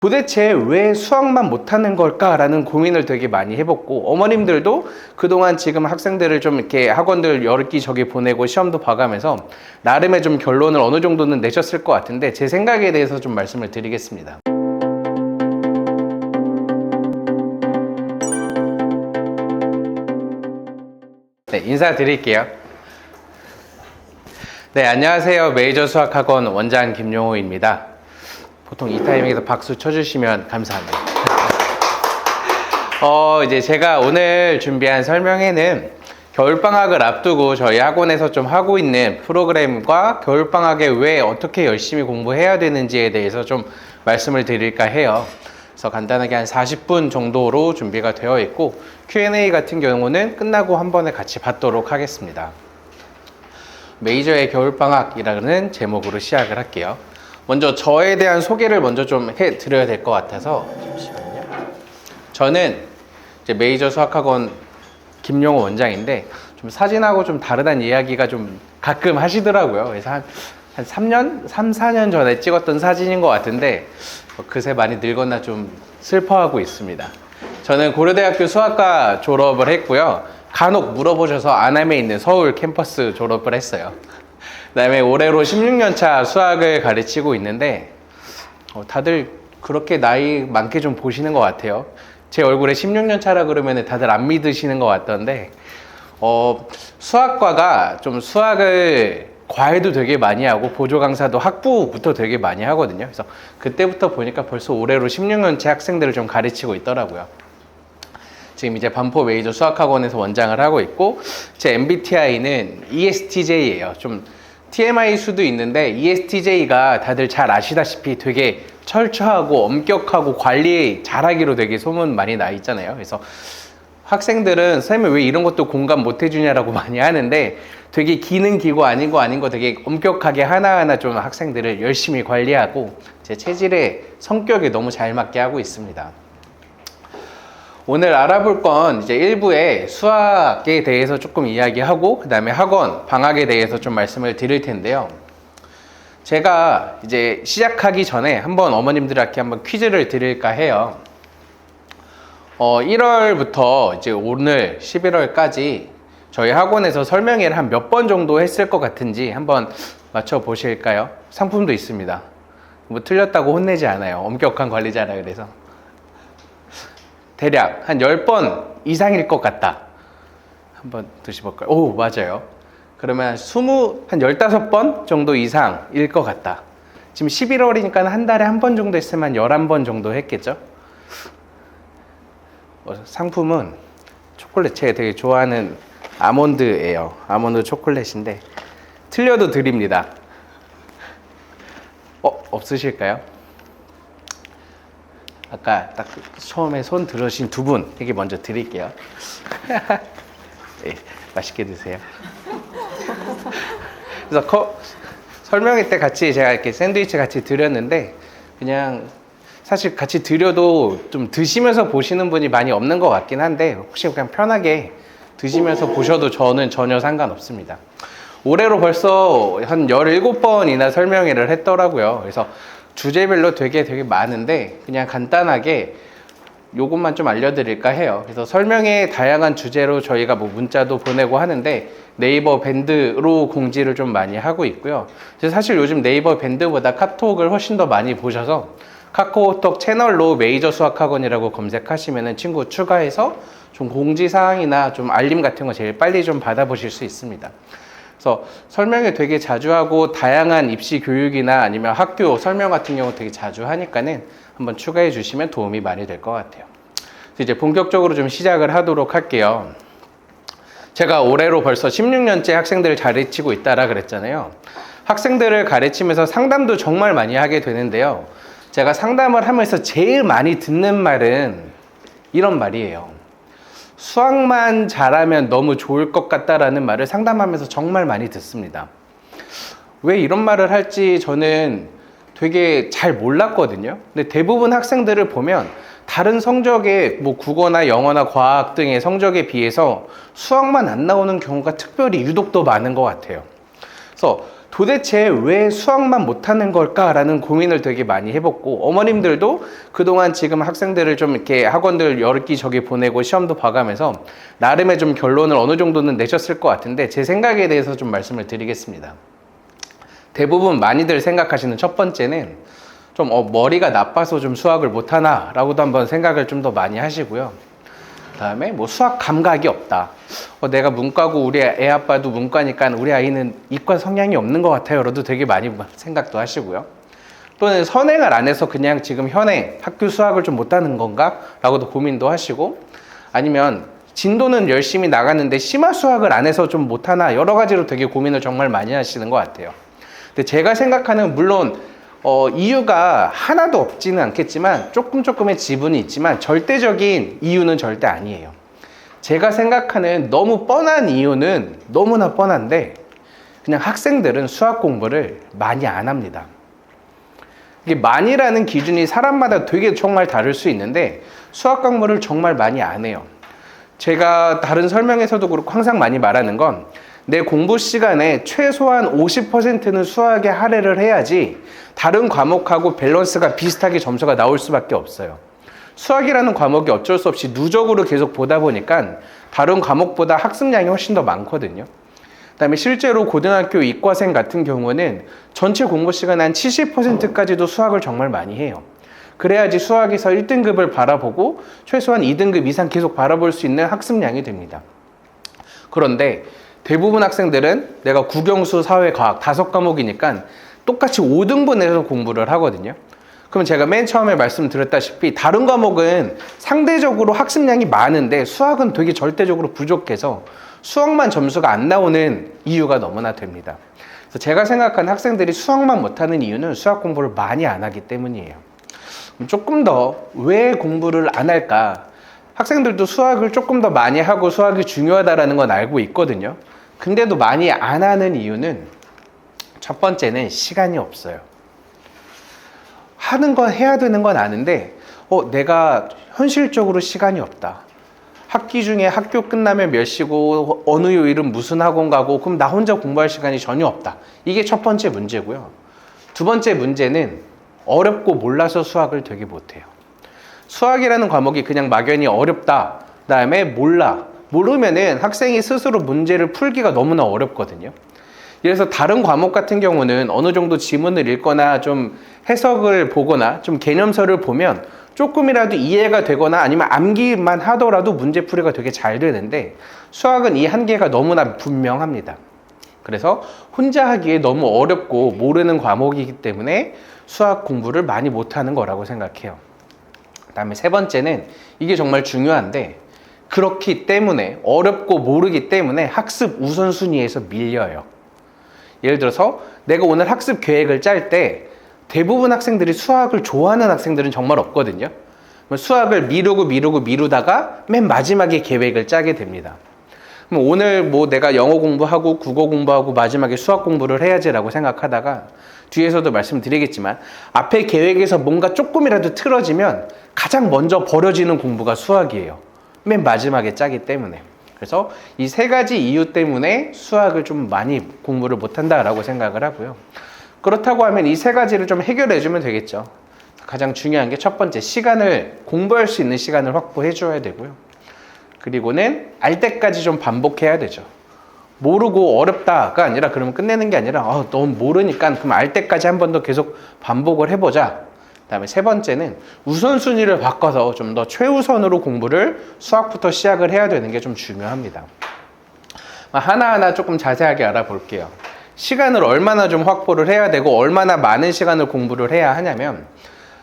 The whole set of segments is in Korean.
도대체 왜 수학만 못하는 걸까라는 고민을 되게 많이 해봤고, 어머님들도 그동안 지금 학생들을 좀 이렇게 학원들 여기저기 보내고 시험도 봐가면서 나름의 좀 결론을 어느 정도는 내셨을 것 같은데, 제 생각에 대해서 좀 말씀을 드리겠습니다. 네, 인사드릴게요. 네, 안녕하세요. 메이저 수학학원 원장 김용호입니다. 보통 이 타이밍에서 박수 쳐주시면 감사합니다. 이제 제가 오늘 준비한 설명회는 겨울방학을 앞두고 저희 학원에서 좀 하고 있는 프로그램과 겨울방학에 왜 어떻게 열심히 공부해야 되는지에 대해서 좀 말씀을 드릴까 해요. 그래서 간단하게 한 40분 정도로 준비가 되어 있고, Q&A 같은 경우는 끝나고 한 번에 같이 받도록 하겠습니다. 메이저의 겨울방학이라는 제목으로 시작을 할게요. 먼저 저에 대한 소개를 먼저 좀 해드려야 될 것 같아서 잠시만요. 저는 이제 메이저 수학학원 김용호 원장인데, 좀 사진하고 좀 다르다는 이야기가 좀 가끔 하시더라고요. 그래서 한 3년? 3, 4년 전에 찍었던 사진인 것 같은데 그새 많이 늙었나 좀 슬퍼하고 있습니다. 저는 고려대학교 수학과 졸업을 했고요. 간혹 물어보셔서 안암에 있는 서울 캠퍼스 졸업을 했어요. 그 다음에 올해로 16년 차 수학을 가르치고 있는데, 다들 그렇게 나이 많게 좀 보시는 것 같아요. 제 얼굴에 16년 차라 그러면 다들 안 믿으시는 것 같던데, 수학과가 좀 수학을 과외도 되게 많이 하고 보조 강사도 학부부터 되게 많이 하거든요. 그래서 그때부터 보니까 벌써 올해로 16년 차 학생들을 좀 가르치고 있더라고요. 지금 이제 반포 메이저 수학학원에서 원장을 하고 있고, 제 MBTI는 ESTJ예요. 좀 TMI 수도 있는데, ESTJ가 다들 잘 아시다시피 되게 철저하고 엄격하고 관리 잘하기로 되게 소문 많이 나 있잖아요. 그래서 학생들은 선생님 왜 이런 것도 공감 못 해주냐라고 많이 하는데, 되게 기는 기고 아닌 거 되게 엄격하게 하나하나 좀 학생들을 열심히 관리하고 제 체질에 성격에 너무 잘 맞게 하고 있습니다. 오늘 알아볼 건 이제 1부에 수학에 대해서 조금 이야기하고, 그 다음에 학원 방학에 대해서 좀 말씀을 드릴 텐데요. 제가 이제 시작하기 전에 한번 어머님들한테 한번 퀴즈를 드릴까 해요. 1월부터 이제 오늘 11월까지 저희 학원에서 설명회를 한 몇 번 정도 했을 것 같은지 한번 맞춰 보실까요? 상품도 있습니다. 뭐 틀렸다고 혼내지 않아요. 엄격한 관리자라 그래서. 대략 한 10번 이상일 것 같다. 한번 드셔볼까요? 오, 맞아요. 그러면 한 15번 정도 이상일 것 같다. 지금 11월이니까 한 달에 한 번 정도 했으면 11번 정도 했겠죠? 상품은 초콜릿, 제가 되게 좋아하는 아몬드예요. 아몬드 초콜릿인데 틀려도 드립니다. 없으실까요? 아까 딱 처음에 손 들으신 두 분에게 먼저 드릴게요. 네, 맛있게 드세요. 그래서 설명회 때 같이 제가 이렇게 샌드위치 같이 드렸는데, 그냥 사실 같이 드려도 좀 드시면서 보시는 분이 많이 없는 것 같긴 한데, 혹시 그냥 편하게 드시면서 보셔도 저는 전혀 상관없습니다. 올해로 벌써 한 17번이나 설명회를 했더라고요. 그래서 주제별로 되게 많은데, 그냥 간단하게 요것만 좀 알려드릴까 해요. 그래서 설명회 다양한 주제로 저희가 뭐 문자도 보내고 하는데, 네이버 밴드로 공지를 좀 많이 하고 있고요. 사실 요즘 네이버 밴드보다 카톡을 훨씬 더 많이 보셔서 카카오톡 채널로 메이저 수학학원이라고 검색하시면 친구 추가해서 좀 공지사항이나 좀 알림 같은 거 제일 빨리 좀 받아보실 수 있습니다. 그래서 설명회 되게 자주 하고, 다양한 입시 교육이나 아니면 학교 설명 같은 경우 되게 자주 하니까는 한번 추가해 주시면 도움이 많이 될 것 같아요. 그래서 이제 본격적으로 좀 시작을 하도록 할게요. 제가 올해로 벌써 16년째 학생들을 가르치고 있다라 그랬잖아요. 학생들을 가르치면서 상담도 정말 많이 하게 되는데요. 제가 상담을 하면서 제일 많이 듣는 말은 이런 말이에요. 수학만 잘하면 너무 좋을 것 같다라는 말을 상담하면서 정말 많이 듣습니다. 왜 이런 말을 할지 저는 되게 잘 몰랐거든요. 근데 대부분 학생들을 보면 다른 성적에 뭐 국어나 영어나 과학 등의 성적에 비해서 수학만 안 나오는 경우가 특별히 유독 더 많은 것 같아요. 그래서 도대체 왜 수학만 못하는 걸까라는 고민을 되게 많이 해봤고, 어머님들도 그동안 지금 학생들을 좀 이렇게 학원들 여기저기 보내고 시험도 봐가면서 나름의 좀 결론을 어느 정도는 내셨을 것 같은데, 제 생각에 대해서 좀 말씀을 드리겠습니다. 대부분 많이들 생각하시는 첫 번째는 좀 머리가 나빠서 좀 수학을 못하나 라고도 한번 생각을 좀 더 많이 하시고요. 그 다음에 뭐 수학 감각이 없다. 내가 문과고 우리 애 아빠도 문과니까 우리 아이는 이과 성향이 없는 것 같아요 라도 되게 많이 생각도 하시고요. 또는 선행을 안 해서 그냥 지금 현행 학교 수학을 좀 못하는 건가 라고도 고민도 하시고, 아니면 진도는 열심히 나가는데 심화 수학을 안 해서 좀 못하나, 여러 가지로 되게 고민을 정말 많이 하시는 것 같아요. 근데 제가 생각하는, 물론 이유가 하나도 없지는 않겠지만 조금의 지분이 있지만 절대적인 이유는 절대 아니에요. 제가 생각하는 너무 뻔한 이유는 너무나 뻔한데, 그냥 학생들은 수학 공부를 많이 안 합니다. 이게 많이라는 기준이 사람마다 되게 정말 다를 수 있는데, 수학 공부를 정말 많이 안 해요. 제가 다른 설명에서도 그렇고 항상 많이 말하는 건, 내 공부 시간에 최소한 50%는 수학에 할애를 해야지 다른 과목하고 밸런스가 비슷하게 점수가 나올 수밖에 없어요. 수학이라는 과목이 어쩔 수 없이 누적으로 계속 보다 보니까 다른 과목보다 학습량이 훨씬 더 많거든요. 그 다음에 실제로 고등학교 이과생 같은 경우는 전체 공부 시간 한 70%까지도 수학을 정말 많이 해요. 그래야지 수학에서 1등급을 바라보고 최소한 2등급 이상 계속 바라볼 수 있는 학습량이 됩니다. 그런데 대부분 학생들은 내가 국영수, 사회, 과학 5과목이니까 똑같이 5등분해서 공부를 하거든요. 그럼 제가 맨 처음에 말씀드렸다시피 다른 과목은 상대적으로 학습량이 많은데 수학은 되게 절대적으로 부족해서 수학만 점수가 안 나오는 이유가 너무나 됩니다. 그래서 제가 생각하는 학생들이 수학만 못하는 이유는 수학 공부를 많이 안 하기 때문이에요. 그럼 조금 더 왜 공부를 안 할까? 학생들도 수학을 조금 더 많이 하고 수학이 중요하다는 건 알고 있거든요. 근데도 많이 안 하는 이유는, 첫 번째는 시간이 없어요. 하는 건 해야 되는 건 아는데 내가 현실적으로 시간이 없다. 학기 중에 학교 끝나면 몇 시고 어느 요일은 무슨 학원 가고, 그럼 나 혼자 공부할 시간이 전혀 없다. 이게 첫 번째 문제고요. 두 번째 문제는 어렵고 몰라서 수학을 되게 못해요. 수학이라는 과목이 그냥 막연히 어렵다, 그 다음에 모르면은 학생이 스스로 문제를 풀기가 너무나 어렵거든요. 그래서 다른 과목 같은 경우는 어느 정도 지문을 읽거나 좀 해석을 보거나 좀 개념서를 보면 조금이라도 이해가 되거나 아니면 암기만 하더라도 문제풀이가 되게 잘 되는데, 수학은 이 한계가 너무나 분명합니다. 그래서 혼자 하기에 너무 어렵고 모르는 과목이기 때문에 수학 공부를 많이 못하는 거라고 생각해요. 그 다음에 세 번째는, 이게 정말 중요한데, 그렇기 때문에, 어렵고 모르기 때문에 학습 우선순위에서 밀려요. 예를 들어서 내가 오늘 학습 계획을 짤 때 대부분 학생들이 수학을 좋아하는 학생들은 정말 없거든요. 수학을 미루다가 맨 마지막에 계획을 짜게 됩니다. 그럼 오늘 뭐 내가 영어 공부하고 국어 공부하고 마지막에 수학 공부를 해야지라고 생각하다가, 뒤에서도 말씀드리겠지만 앞에 계획에서 뭔가 조금이라도 틀어지면 가장 먼저 버려지는 공부가 수학이에요. 맨 마지막에 짜기 때문에. 그래서 이 세 가지 이유 때문에 수학을 좀 많이 공부를 못한다라고 생각을 하고요. 그렇다고 하면 이 세 가지를 좀 해결해 주면 되겠죠. 가장 중요한 게 첫 번째, 공부할 수 있는 시간을 확보해 줘야 되고요. 그리고는 알 때까지 좀 반복해야 되죠. 모르고 어렵다가 아니라 그러면 끝내는 게 아니라 너무 모르니까 그럼 알 때까지 한 번 더 계속 반복을 해보자. 그 다음에 세 번째는 우선순위를 바꿔서 좀 더 최우선으로 공부를 수학부터 시작을 해야 되는 게 좀 중요합니다. 하나하나 조금 자세하게 알아볼게요. 시간을 얼마나 좀 확보를 해야 되고 얼마나 많은 시간을 공부를 해야 하냐면,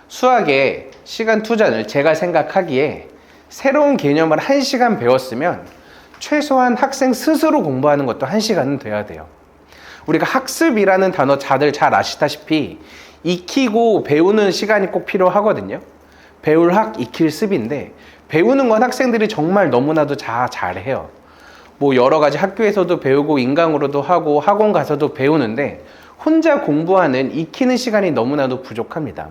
수학에 시간 투자를 제가 생각하기에 새로운 개념을 1시간 배웠으면 최소한 학생 스스로 공부하는 것도 1시간은 돼야 돼요. 우리가 학습이라는 단어 다들 잘 아시다시피 익히고 배우는 시간이 꼭 필요하거든요. 배울 학, 익힐 습인데, 배우는 건 학생들이 정말 너무나도 잘해요. 뭐 여러 가지 학교에서도 배우고 인강으로도 하고 학원 가서도 배우는데, 혼자 공부하는 익히는 시간이 너무나도 부족합니다.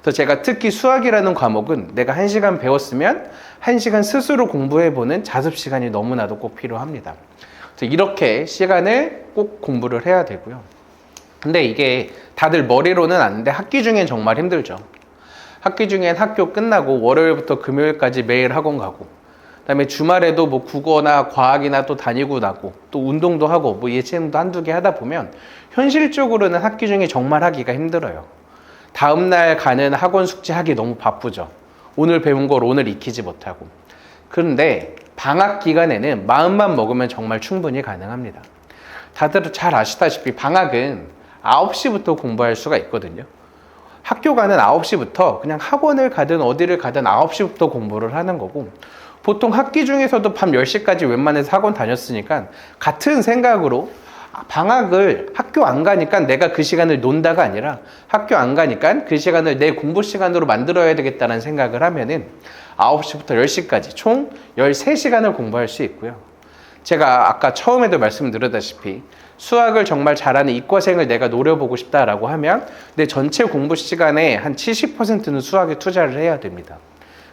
그래서 제가 특히 수학이라는 과목은 내가 1시간 배웠으면 1시간 스스로 공부해보는 자습 시간이 너무나도 꼭 필요합니다. 그래서 이렇게 시간을 꼭 공부를 해야 되고요. 근데 이게 다들 머리로는 아는데 학기 중엔 정말 힘들죠. 학기 중엔 학교 끝나고 월요일부터 금요일까지 매일 학원 가고, 그다음에 주말에도 뭐 국어나 과학이나 또 다니고 나고, 또 운동도 하고 뭐 예체능도 한두 개 하다 보면 현실적으로는 학기 중에 정말 하기가 힘들어요. 다음날 가는 학원 숙제 하기 너무 바쁘죠. 오늘 배운 걸 오늘 익히지 못하고. 그런데 방학 기간에는 마음만 먹으면 정말 충분히 가능합니다. 다들 잘 아시다시피 방학은 9시부터 공부할 수가 있거든요. 학교 가는 9시부터 그냥 학원을 가든 어디를 가든 9시부터 공부를 하는 거고, 보통 학기 중에서도 밤 10시까지 웬만해서 학원 다녔으니까 같은 생각으로 방학을 학교 안 가니까 내가 그 시간을 논다가 아니라 학교 안 가니까 그 시간을 내 공부 시간으로 만들어야 되겠다는 생각을 하면은 9시부터 10시까지 총 13시간을 공부할 수 있고요. 제가 아까 처음에도 말씀드렸다시피 수학을 정말 잘하는 이과생을 내가 노려보고 싶다라고 하면 내 전체 공부 시간의 한 70%는 수학에 투자를 해야 됩니다.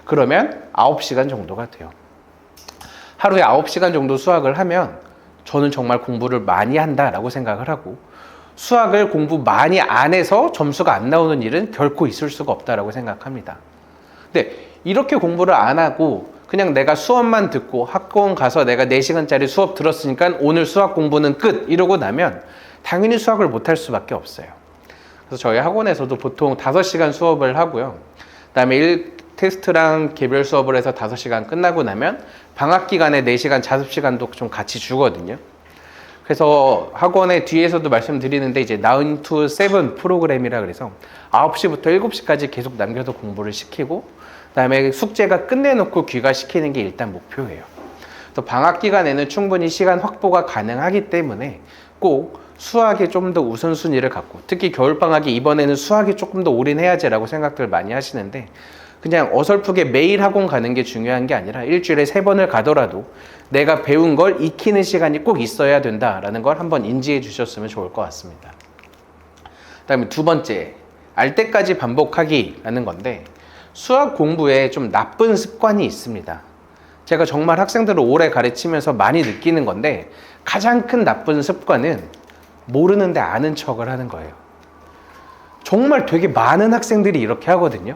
그러면 9시간 정도가 돼요. 하루에 9시간 정도 수학을 하면 저는 정말 공부를 많이 한다라고 생각을 하고, 수학을 공부 많이 안 해서 점수가 안 나오는 일은 결코 있을 수가 없다라고 생각합니다. 근데 이렇게 공부를 안 하고 그냥 내가 수업만 듣고 학원 가서 내가 4시간짜리 수업 들었으니까 오늘 수학 공부는 끝 이러고 나면 당연히 수학을 못할 수밖에 없어요. 그래서 저희 학원에서도 보통 5시간 수업을 하고요. 그다음에 1 테스트랑 개별 수업을 해서 5시간 끝나고 나면 방학 기간에 4시간 자습시간도 좀 같이 주거든요. 그래서 학원에 뒤에서도 말씀드리는데 이제 9 to 7 프로그램이라 그래서 9시부터 7시까지 계속 남겨서 공부를 시키고, 그다음에 숙제가 끝내놓고 귀가시키는 게 일단 목표예요. 그래서 방학 기간에는 충분히 시간 확보가 가능하기 때문에 꼭 수학에 좀 더 우선순위를 갖고, 특히 겨울방학이 이번에는 수학에 조금 더 올인해야지라고 생각들 많이 하시는데, 그냥 어설프게 매일 학원 가는 게 중요한 게 아니라 일주일에 3번을 가더라도 내가 배운 걸 익히는 시간이 꼭 있어야 된다라는 걸 한번 인지해 주셨으면 좋을 것 같습니다. 그 다음에 두 번째, 알 때까지 반복하기라는 건데, 수학 공부에 좀 나쁜 습관이 있습니다. 제가 정말 학생들을 오래 가르치면서 많이 느끼는 건데, 가장 큰 나쁜 습관은 모르는데 아는 척을 하는 거예요. 정말 되게 많은 학생들이 이렇게 하거든요.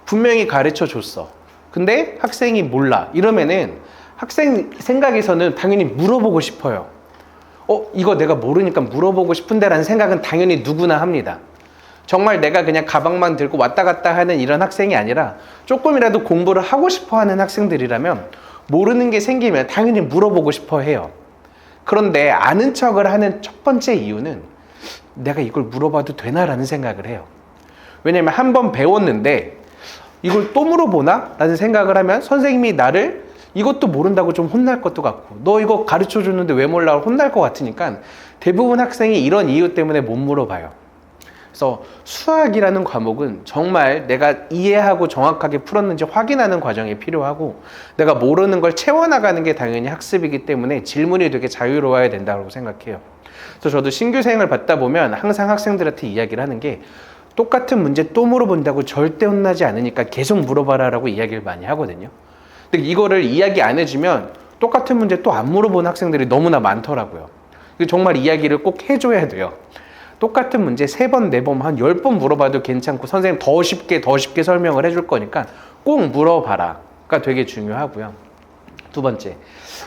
분명히 가르쳐 줬어. 근데 학생이 몰라. 이러면은 학생 생각에서는 당연히 물어보고 싶어요. 이거 내가 모르니까 물어보고 싶은데 라는 생각은 당연히 누구나 합니다. 정말 내가 그냥 가방만 들고 왔다 갔다 하는 이런 학생이 아니라 조금이라도 공부를 하고 싶어 하는 학생들이라면 모르는 게 생기면 당연히 물어보고 싶어 해요. 그런데 아는 척을 하는 첫 번째 이유는 내가 이걸 물어봐도 되나라는 생각을 해요. 왜냐면 한 번 배웠는데 이걸 또 물어보나? 라는 생각을 하면 선생님이 나를 이것도 모른다고 좀 혼날 것도 같고, 너 이거 가르쳐 줬는데 왜 몰라? 혼날 것 같으니까 대부분 학생이 이런 이유 때문에 못 물어봐요. 그래서 수학이라는 과목은 정말 내가 이해하고 정확하게 풀었는지 확인하는 과정이 필요하고, 내가 모르는 걸 채워나가는 게 당연히 학습이기 때문에 질문이 되게 자유로워야 된다고 생각해요. 그래서 저도 신규생을 받다 보면 항상 학생들한테 이야기를 하는 게, 똑같은 문제 또 물어본다고 절대 혼나지 않으니까 계속 물어봐라 라고 이야기를 많이 하거든요. 근데 이거를 이야기 안 해주면 똑같은 문제 또 안 물어보는 학생들이 너무나 많더라고요. 정말 이야기를 꼭 해줘야 돼요. 똑같은 문제 3번, 4번, 한 10번 물어봐도 괜찮고 선생님 더 쉽게 설명을 해줄 거니까 꼭 물어봐라가 되게 중요하고요. 두 번째,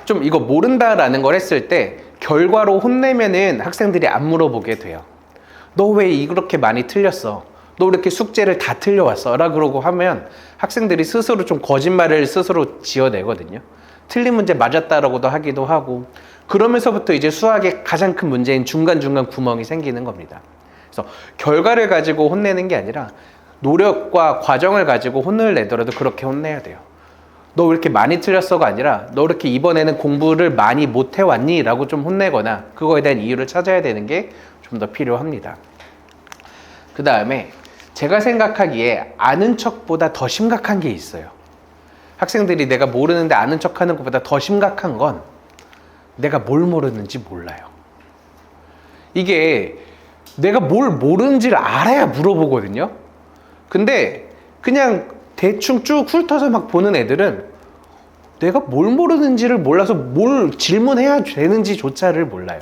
좀 이거 모른다라는 걸 했을 때 결과로 혼내면은 학생들이 안 물어보게 돼요. 너 왜 이렇게 많이 틀렸어? 너 왜 이렇게 숙제를 다 틀려왔어? 라 그러고 하면 학생들이 스스로 좀 거짓말을 스스로 지어내거든요. 틀린 문제 맞았다라고도 하기도 하고, 그러면서부터 이제 수학의 가장 큰 문제인 중간중간 구멍이 생기는 겁니다. 그래서 결과를 가지고 혼내는 게 아니라 노력과 과정을 가지고 혼을 내더라도 그렇게 혼내야 돼요. 너 왜 이렇게 많이 틀렸어가 아니라 너 이렇게 이번에는 공부를 많이 못 해왔니? 라고 좀 혼내거나 그거에 대한 이유를 찾아야 되는 게 좀 더 필요합니다. 그 다음에 제가 생각하기에 아는 척보다 더 심각한 게 있어요. 학생들이 내가 모르는데 아는 척 하는 것보다 더 심각한 건 내가 뭘 모르는지 몰라요. 이게 내가 뭘 모르는지를 알아야 물어보거든요. 근데 그냥 대충 쭉 훑어서 막 보는 애들은 내가 뭘 모르는지를 몰라서 뭘 질문해야 되는지조차를 몰라요.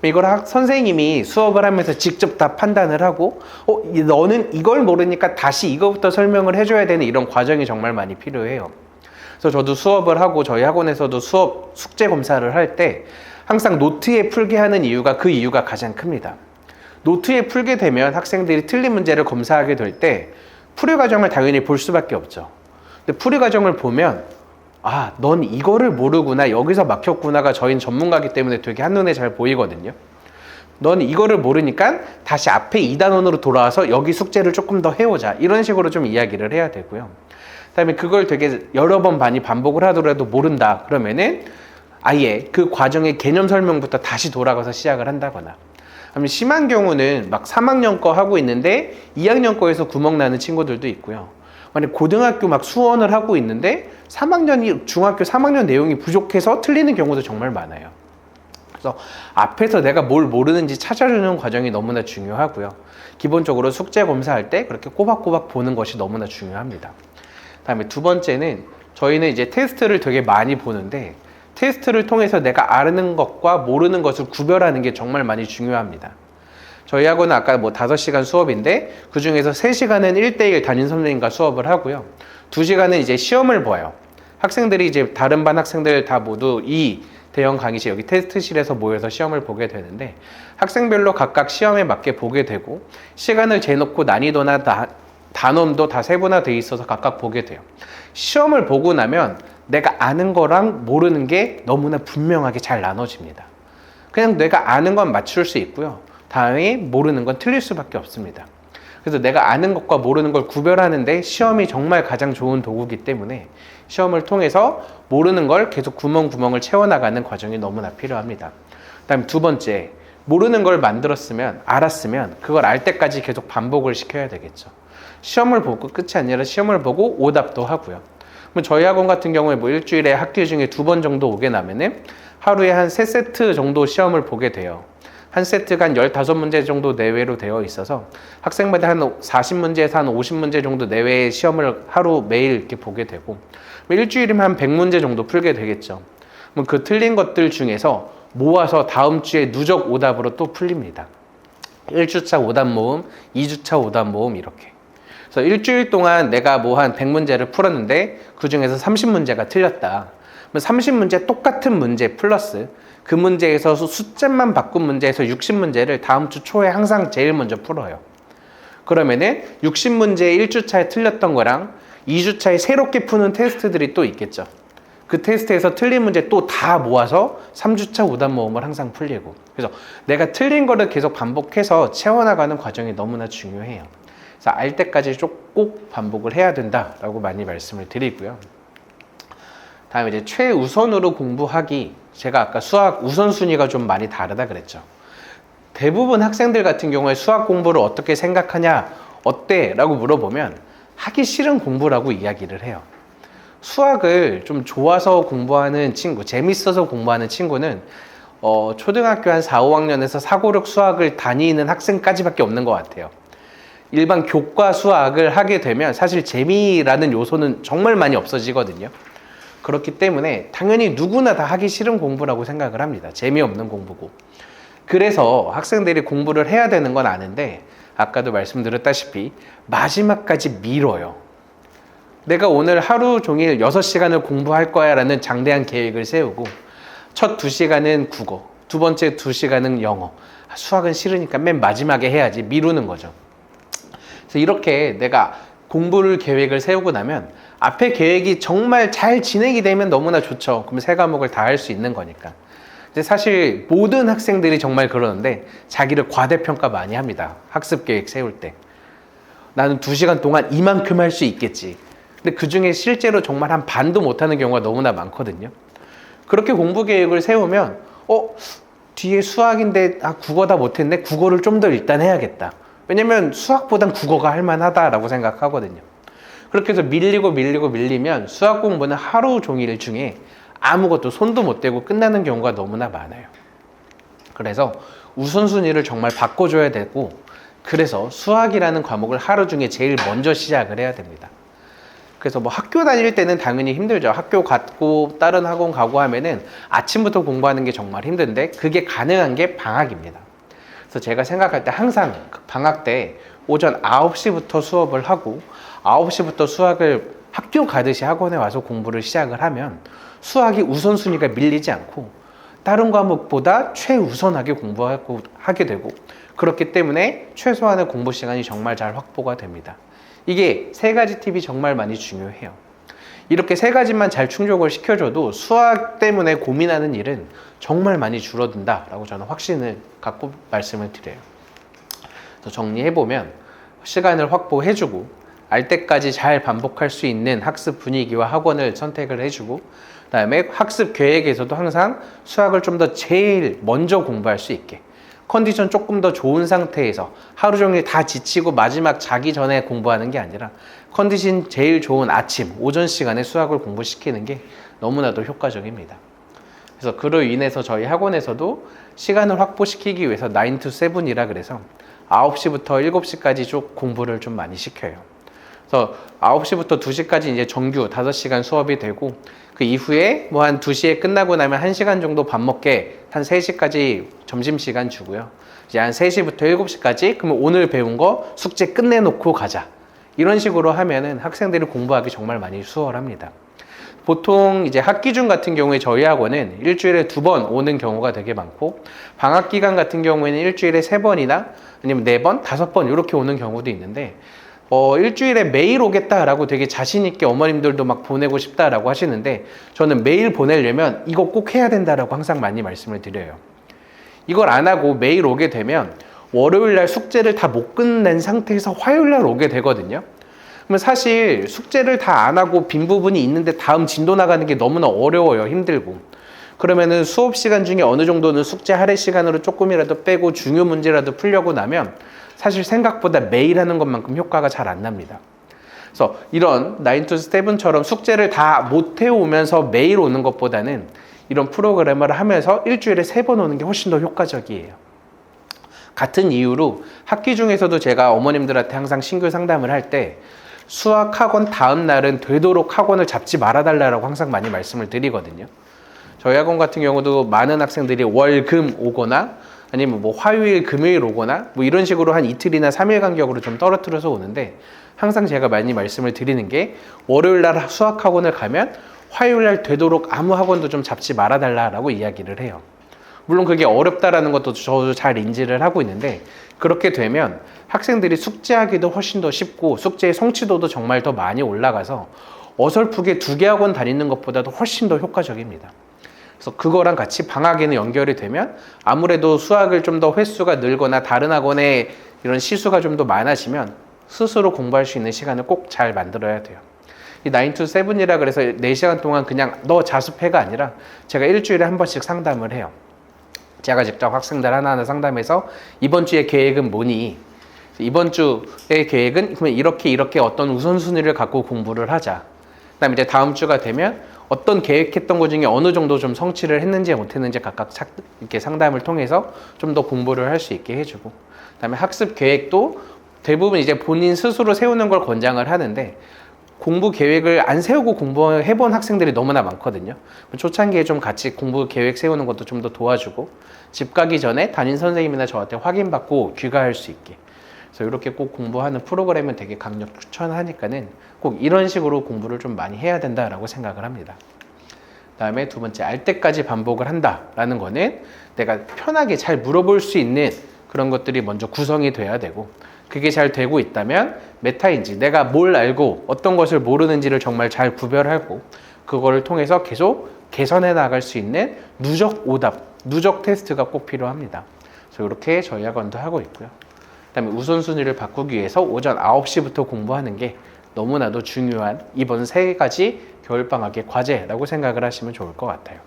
이걸 선생님이 수업을 하면서 직접 다 판단을 하고 너는 이걸 모르니까 다시 이거부터 설명을 해줘야 되는 이런 과정이 정말 많이 필요해요. 그래서 저도 수업을 하고 저희 학원에서도 수업 숙제 검사를 할 때 항상 노트에 풀게 하는 이유가 그 이유가 가장 큽니다. 노트에 풀게 되면 학생들이 틀린 문제를 검사하게 될 때 풀이 과정을 당연히 볼 수밖에 없죠. 근데 풀이 과정을 보면 넌 이거를 모르구나, 여기서 막혔구나가 저희는 전문가이기 때문에 되게 한눈에 잘 보이거든요. 넌 이거를 모르니까 다시 앞에 2단원으로 돌아와서 여기 숙제를 조금 더 해오자, 이런 식으로 좀 이야기를 해야 되고요. 그 다음에 그걸 되게 여러 번 많이 반복을 하더라도 모른다 그러면은 아예 그 과정의 개념 설명부터 다시 돌아가서 시작을 한다거나, 아니면 심한 경우는 막 3학년 거 하고 있는데 2학년 거에서 구멍 나는 친구들도 있고요. 만약 고등학교 막 수원을 하고 있는데 3학년이 중학교 3학년 내용이 부족해서 틀리는 경우도 정말 많아요. 그래서 앞에서 내가 뭘 모르는지 찾아주는 과정이 너무나 중요하고요. 기본적으로 숙제 검사할 때 그렇게 꼬박꼬박 보는 것이 너무나 중요합니다. 다음에 두 번째는 저희는 이제 테스트를 되게 많이 보는데 테스트를 통해서 내가 아는 것과 모르는 것을 구별하는 게 정말 많이 중요합니다. 저희 학원은 아까 5시간 수업인데 그 중에서 3시간은 1대1 담임 선생님과 수업을 하고요. 2시간은 이제 시험을 봐요. 학생들이 이제 다른 반 학생들 다 모두 이 대형 강의실 여기 테스트실에서 모여서 시험을 보게 되는데 학생별로 각각 시험에 맞게 보게 되고 시간을 재놓고 난이도나 단원도 다 세분화되어 있어서 각각 보게 돼요. 시험을 보고 나면 내가 아는 거랑 모르는 게 너무나 분명하게 잘 나눠집니다. 그냥 내가 아는 건 맞출 수 있고요. 다음에 모르는 건 틀릴 수밖에 없습니다. 그래서 내가 아는 것과 모르는 걸 구별하는데 시험이 정말 가장 좋은 도구이기 때문에 시험을 통해서 모르는 걸 계속 구멍구멍을 채워나가는 과정이 너무나 필요합니다. 다음 두 번째, 모르는 걸 알았으면 그걸 알 때까지 계속 반복을 시켜야 되겠죠. 시험을 보고 끝이 아니라 시험을 보고 오답도 하고요. 저희 학원 같은 경우에 일주일에 학기 중에 2번 정도 오게 나면은 하루에 한 3세트 정도 시험을 보게 돼요. 한 세트가 한 15문제 정도 내외로 되어 있어서 학생마다 한 40문제에서 한 50문제 정도 내외의 시험을 하루 매일 이렇게 보게 되고 일주일이면 한 100문제 정도 풀게 되겠죠. 그 틀린 것들 중에서 모아서 다음 주에 누적 오답으로 또 풀립니다. 1주차 오답 모음, 2주차 오답 모음 이렇게. 그래서 일주일 동안 내가 한 100문제를 풀었는데 그 중에서 30문제가 틀렸다. 30문제 똑같은 문제 플러스 그 문제에서 숫자만 바꾼 문제에서 60문제를 다음 주 초에 항상 제일 먼저 풀어요. 그러면은 60문제 1주차에 틀렸던 거랑 2주차에 새롭게 푸는 테스트들이 또 있겠죠. 그 테스트에서 틀린 문제 또 다 모아서 3주차 오답 모음을 항상 풀리고, 그래서 내가 틀린 거를 계속 반복해서 채워나가는 과정이 너무나 중요해요. 그래서 알 때까지 꼭 반복을 해야 된다라고 많이 말씀을 드리고요. 다음에 이제 최우선으로 공부하기, 제가 아까 수학 우선순위가 좀 많이 다르다 그랬죠. 대부분 학생들 같은 경우에 수학 공부를 어떻게 생각하냐, 어때? 라고 물어보면 하기 싫은 공부라고 이야기를 해요. 수학을 좀 좋아서 공부하는 친구, 재밌어서 공부하는 친구는 초등학교 한 4, 5학년에서 4, 5, 6 수학을 다니는 학생까지밖에 없는 것 같아요. 일반 교과 수학을 하게 되면 사실 재미라는 요소는 정말 많이 없어지거든요. 그렇기 때문에 당연히 누구나 다 하기 싫은 공부라고 생각을 합니다. 재미없는 공부고. 그래서 학생들이 공부를 해야 되는 건 아는데 아까도 말씀드렸다시피 마지막까지 미뤄요. 내가 오늘 하루 종일 6시간을 공부할 거야 라는 장대한 계획을 세우고 첫 2시간은 국어, 두 번째 2시간은 영어, 수학은 싫으니까 맨 마지막에 해야지, 미루는 거죠. 그래서 이렇게 내가 공부를 계획을 세우고 나면 앞에 계획이 정말 잘 진행이 되면 너무나 좋죠. 그럼 3과목을 다 할 수 있는 거니까. 근데 사실 모든 학생들이 정말 그러는데 자기를 과대평가 많이 합니다. 학습 계획 세울 때. 나는 2시간 동안 이만큼 할 수 있겠지. 근데 그 중에 실제로 정말 한 반도 못하는 경우가 너무나 많거든요. 그렇게 공부 계획을 세우면 뒤에 수학인데 국어다 못했네? 국어를 좀 더 일단 해야겠다. 왜냐면 수학보단 국어가 할만하다라고 생각하거든요. 그렇게 해서 밀리면 수학 공부는 하루 종일 중에 아무것도 손도 못 대고 끝나는 경우가 너무나 많아요. 그래서 우선순위를 정말 바꿔줘야 되고, 그래서 수학이라는 과목을 하루 중에 제일 먼저 시작을 해야 됩니다. 그래서 뭐 학교 다닐 때는 당연히 힘들죠. 학교 갔고 다른 학원 가고 하면은 아침부터 공부하는 게 정말 힘든데 그게 가능한 게 방학입니다. 그래서 제가 생각할 때 항상 방학 때 오전 9시부터 수업을 하고 9시부터 수학을 학교 가듯이 학원에 와서 공부를 시작을 하면 수학이 우선순위가 밀리지 않고 다른 과목보다 최우선하게 공부하고 하게 되고 그렇기 때문에 최소한의 공부 시간이 정말 잘 확보가 됩니다. 이게 세 가지 팁이 정말 많이 중요해요. 이렇게 세 가지만 잘 충족을 시켜줘도 수학 때문에 고민하는 일은 정말 많이 줄어든다라고 저는 확신을 갖고 말씀을 드려요. 그래서 정리해보면 시간을 확보해주고 알 때까지 잘 반복할 수 있는 학습 분위기와 학원을 선택을 해주고 그다음에 학습 계획에서도 항상 수학을 좀 더 제일 먼저 공부할 수 있게 컨디션 조금 더 좋은 상태에서 하루 종일 다 지치고 마지막 자기 전에 공부하는 게 아니라 컨디션 제일 좋은 아침, 오전 시간에 수학을 공부시키는 게 너무나도 효과적입니다. 그래서 그로 인해서 저희 학원에서도 시간을 확보시키기 위해서 9 to 7이라 그래서 9시부터 7시까지 쭉 공부를 좀 많이 시켜요. 그래서 9시부터 2시까지 이제 정규 5시간 수업이 되고 그 이후에 뭐 한 2시에 끝나고 나면 1시간 정도 밥 먹게 한 3시까지 점심시간 주고요. 이제 한 3시부터 7시까지 그러면 오늘 배운 거 숙제 끝내놓고 가자. 이런 식으로 하면은 학생들이 공부하기 정말 많이 수월합니다. 보통 이제 학기 중 같은 경우에 저희 학원은 일주일에 2번 오는 경우가 되게 많고 방학 기간 같은 경우에는 일주일에 3번이나 아니면 4번, 5번 이렇게 오는 경우도 있는데 일주일에 매일 오겠다라고 되게 자신있게 어머님들도 막 보내고 싶다라고 하시는데 저는 매일 보내려면 이거 꼭 해야 된다라고 항상 많이 말씀을 드려요. 이걸 안 하고 매일 오게 되면 월요일날 숙제를 다 못 끝낸 상태에서 화요일날 오게 되거든요. 그러면 사실 숙제를 다 안 하고 빈 부분이 있는데 다음 진도 나가는 게 너무나 어려워요. 힘들고. 그러면은 수업 시간 중에 어느 정도는 숙제 할애 시간으로 조금이라도 빼고 중요 문제라도 풀려고 나면 사실 생각보다 매일 하는 것만큼 효과가 잘 안 납니다. 그래서 이런 9 to 7처럼 숙제를 다 못 해오면서 매일 오는 것보다는 이런 프로그램을 하면서 일주일에 3번 오는 게 훨씬 더 효과적이에요. 같은 이유로 학기 중에서도 제가 어머님들한테 항상 신규 상담을 할 때 수학 학원 다음 날은 되도록 학원을 잡지 말아달라고 항상 많이 말씀을 드리거든요. 저희 학원 같은 경우도 많은 학생들이 월, 금 오거나 아니면 뭐 화요일, 금요일 오거나 뭐 이런 식으로 한 이틀이나 3일 간격으로 좀 떨어뜨려서 오는데 항상 제가 많이 말씀을 드리는 게 월요일 날 수학 학원을 가면 화요일 날 되도록 아무 학원도 좀 잡지 말아달라고 이야기를 해요. 물론 그게 어렵다라는 것도 저도 잘 인지를 하고 있는데 그렇게 되면 학생들이 숙제하기도 훨씬 더 쉽고 숙제의 성취도도 정말 더 많이 올라가서 어설프게 2개 학원 다니는 것보다도 훨씬 더 효과적입니다. 그래서 그거랑 같이 방학에는 연결이 되면 아무래도 수학을 좀 더 횟수가 늘거나 다른 학원에 이런 시수가 좀 더 많아지면 스스로 공부할 수 있는 시간을 꼭 잘 만들어야 돼요. 이 9 to 7이라 그래서 4시간 동안 그냥 너 자습해가 아니라 제가 일주일에 한 번씩 상담을 해요. 제가 직접 학생들 하나하나 상담해서 이번 주의 계획은 뭐니? 이번 주의 계획은 그러면 이렇게 어떤 우선순위를 갖고 공부를 하자. 그다음에 이제 다음 주가 되면 어떤 계획했던 것 중에 어느 정도 좀 성취를 했는지 못했는지 각각 이렇게 상담을 통해서 좀 더 공부를 할 수 있게 해주고 그다음에 학습 계획도 대부분 이제 본인 스스로 세우는 걸 권장을 하는데 공부 계획을 안 세우고 공부해본 학생들이 너무나 많거든요. 초창기에 좀 같이 공부 계획 세우는 것도 좀 더 도와주고 집 가기 전에 담임 선생님이나 저한테 확인받고 귀가할 수 있게 그래서 이렇게 꼭 공부하는 프로그램은 되게 강력 추천하니까는 꼭 이런 식으로 공부를 좀 많이 해야 된다라고 생각을 합니다. 다음에 두 번째, 알 때까지 반복을 한다라는 거는 내가 편하게 잘 물어볼 수 있는 그런 것들이 먼저 구성이 돼야 되고 그게 잘 되고 있다면 메타인지 내가 뭘 알고 어떤 것을 모르는지를 정말 잘 구별하고 그거를 통해서 계속 개선해 나갈 수 있는 누적 오답, 누적 테스트가 꼭 필요합니다. 그래서 이렇게 저희 학원도 하고 있고요. 그다음에 우선순위를 바꾸기 위해서 오전 9시부터 공부하는 게 너무나도 중요한 이번 3가지 겨울방학의 과제라고 생각을 하시면 좋을 것 같아요.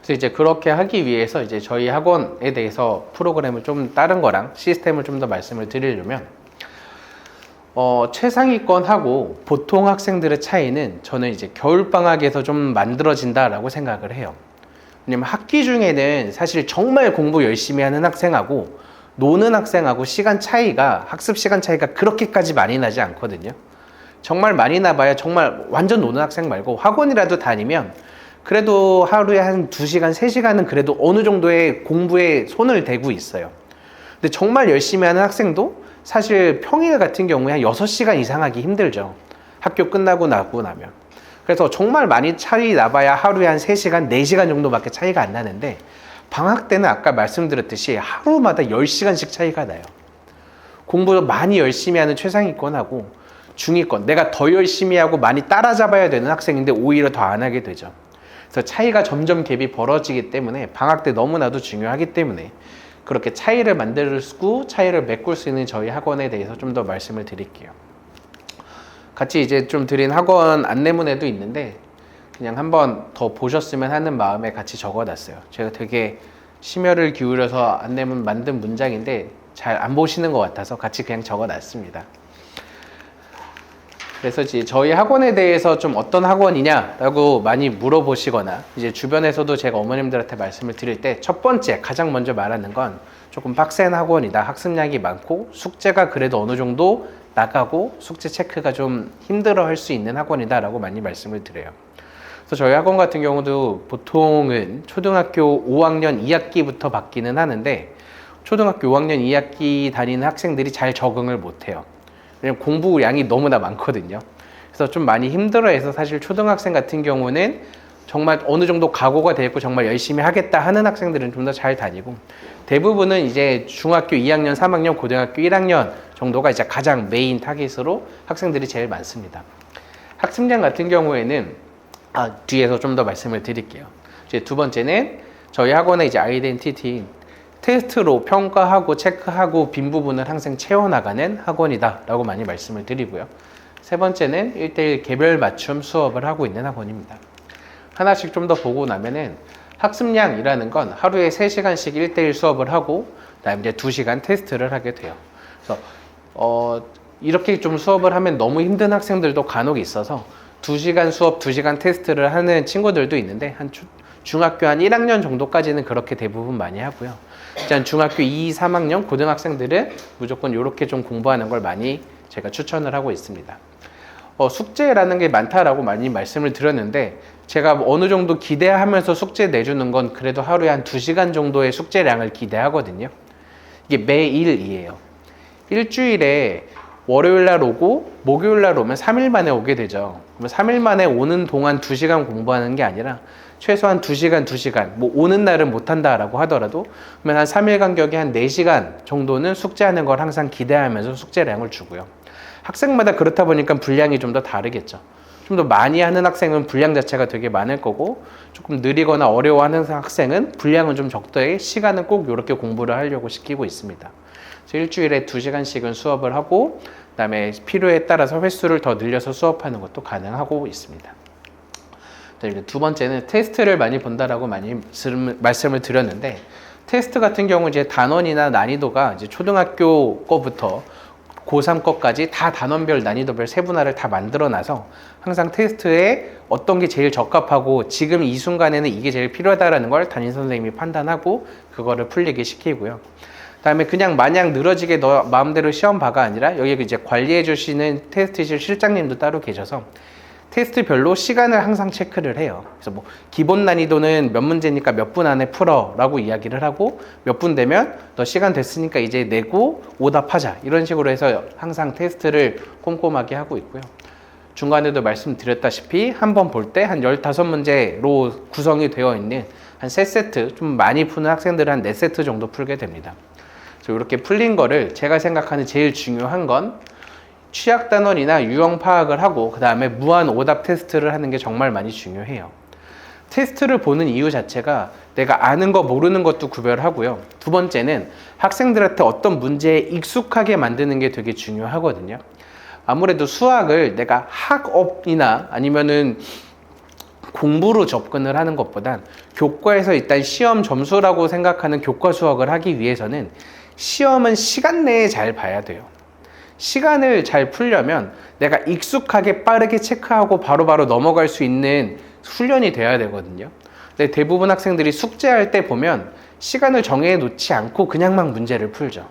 그래서 이제 그렇게 하기 위해서 이제 저희 학원에 대해서 프로그램을 좀 다른 거랑 시스템을 좀 더 말씀을 드리려면 최상위권하고 보통 학생들의 차이는 저는 이제 겨울방학에서 좀 만들어진다라고 생각을 해요. 왜냐면 학기 중에는 사실 정말 공부 열심히 하는 학생하고 노는 학생하고 학습 시간 차이가 그렇게까지 많이 나지 않거든요. 정말 많이 나봐야 정말 완전 노는 학생 말고 학원이라도 다니면 그래도 하루에 한 2시간, 3시간은 그래도 어느 정도의 공부에 손을 대고 있어요. 근데 정말 열심히 하는 학생도 사실 평일 같은 경우에 한 6시간 이상 하기 힘들죠. 학교 끝나고 나고 나면. 그래서 정말 많이 차이 나봐야 하루에 한 3시간, 4시간 정도밖에 차이가 안 나는데 방학 때는 아까 말씀드렸듯이 하루마다 10시간씩 차이가 나요. 공부 많이 열심히 하는 최상위권하고 중위권, 내가 더 열심히 하고 많이 따라잡아야 되는 학생인데 오히려 더 안 하게 되죠. 그래서 차이가 점점 갭이 벌어지기 때문에 방학 때 너무나도 중요하기 때문에 그렇게 차이를 만들고 차이를 메꿀 수 있는 저희 학원에 대해서 좀 더 말씀을 드릴게요. 같이 이제 좀 드린 학원 안내문에도 있는데 그냥 한번 더 보셨으면 하는 마음에 같이 적어놨어요. 제가 되게 심혈을 기울여서 안내문 만든 문장인데 잘 안 보시는 것 같아서 같이 그냥 적어놨습니다. 그래서 이제 저희 학원에 대해서 좀 어떤 학원이냐라고 많이 물어보시거나 이제 주변에서도 제가 어머님들한테 말씀을 드릴 때 첫 번째 가장 먼저 말하는 건 조금 빡센 학원이다. 학습량이 많고 숙제가 그래도 어느 정도 나가고 숙제 체크가 좀 힘들어 할 수 있는 학원이다 라고 많이 말씀을 드려요. 그래서 저희 학원 같은 경우도 보통은 초등학교 5학년 2학기부터 받기는 하는데 초등학교 5학년 2학기 다니는 학생들이 잘 적응을 못해요. 왜냐면 공부량이 너무나 많거든요. 그래서 좀 많이 힘들어해서 사실 초등학생 같은 경우는 정말 어느 정도 각오가 되어 있고 정말 열심히 하겠다 하는 학생들은 좀 더 잘 다니고 대부분은 이제 중학교 2학년, 3학년, 고등학교 1학년 정도가 이제 가장 메인 타깃으로 학생들이 제일 많습니다. 학습량 같은 경우에는 뒤에서 좀 더 말씀을 드릴게요. 이제 두 번째는 저희 학원의 이제 아이덴티티 테스트로 평가하고 체크하고 빈 부분을 항상 채워나가는 학원이다 라고 많이 말씀을 드리고요. 세 번째는 1:1 개별 맞춤 수업을 하고 있는 학원입니다. 하나씩 좀 더 보고 나면은 학습량이라는 건 하루에 3시간씩 1:1 수업을 하고 그다음에 이제 2시간 테스트를 하게 돼요. 그래서 이렇게 좀 수업을 하면 너무 힘든 학생들도 간혹 있어서 2시간 수업, 2시간 테스트를 하는 친구들도 있는데 중학교 한 1학년 정도까지는 그렇게 대부분 많이 하고요. 일단 중학교 2, 3학년 고등학생들은 무조건 이렇게 좀 공부하는 걸 많이 제가 추천을 하고 있습니다. 숙제라는 게 많다라고 많이 말씀을 드렸는데 제가 어느 정도 기대하면서 숙제 내주는 건 그래도 하루에 한 2시간 정도의 숙제량을 기대하거든요. 이게 매일이에요. 일주일에 월요일 날 오고 목요일 날 오면 3일 만에 오게 되죠. 그러면 3일 만에 오는 동안 2시간 공부하는 게 아니라 최소한 2시간, 뭐 오는 날은 못한다라고 하더라도 그러면 한 3일 간격에 한 4시간 정도는 숙제하는 걸 항상 기대하면서 숙제량을 주고요. 학생마다 그렇다 보니까 분량이 좀 더 다르겠죠. 좀 더 많이 하는 학생은 분량 자체가 되게 많을 거고 조금 느리거나 어려워하는 학생은 분량은 좀 적되 시간은 꼭 이렇게 공부를 하려고 시키고 있습니다. 그래서 일주일에 2시간씩은 수업을 하고 그다음에 필요에 따라서 횟수를 더 늘려서 수업하는 것도 가능하고 있습니다. 두 번째는 테스트를 많이 본다라고 많이 말씀을 드렸는데 테스트 같은 경우 이제 단원이나 난이도가 이제 초등학교 거부터 고3 거까지 다 단원별 난이도별 세분화를 다 만들어놔서 항상 테스트에 어떤 게 제일 적합하고 지금 이 순간에는 이게 제일 필요하다라는 걸 담임 선생님이 판단하고 그거를 풀리게 시키고요. 그다음에 그냥 마냥 늘어지게 너 마음대로 시험 봐가 아니라 여기 이제 관리해 주시는 테스트실 실장님도 따로 계셔서 테스트별로 시간을 항상 체크를 해요. 그래서 뭐 기본 난이도는 몇 문제니까 몇 분 안에 풀어 라고 이야기를 하고 몇 분 되면 너 시간 됐으니까 이제 내고 오답하자 이런 식으로 해서 항상 테스트를 꼼꼼하게 하고 있고요. 중간에도 말씀드렸다시피 한 번 볼 때 한 15문제로 구성이 되어 있는 한 3세트 좀 많이 푸는 학생들은 한 4세트 정도 풀게 됩니다. 그래서 이렇게 풀린 거를 제가 생각하는 제일 중요한 건 취약 단원이나 유형 파악을 하고 그 다음에 무한 오답 테스트를 하는 게 정말 많이 중요해요. 테스트를 보는 이유 자체가 내가 아는 거 모르는 것도 구별하고요. 두 번째는 학생들한테 어떤 문제에 익숙하게 만드는 게 되게 중요하거든요. 아무래도 수학을 내가 학업이나 아니면은 공부로 접근을 하는 것보단 교과에서 일단 시험 점수라고 생각하는 교과 수학을 하기 위해서는 시험은 시간 내에 잘 봐야 돼요. 시간을 잘 풀려면 내가 익숙하게 빠르게 체크하고 바로바로 넘어갈 수 있는 훈련이 돼야 되거든요. 근데 대부분 학생들이 숙제할 때 보면 시간을 정해 놓지 않고 그냥 막 문제를 풀죠.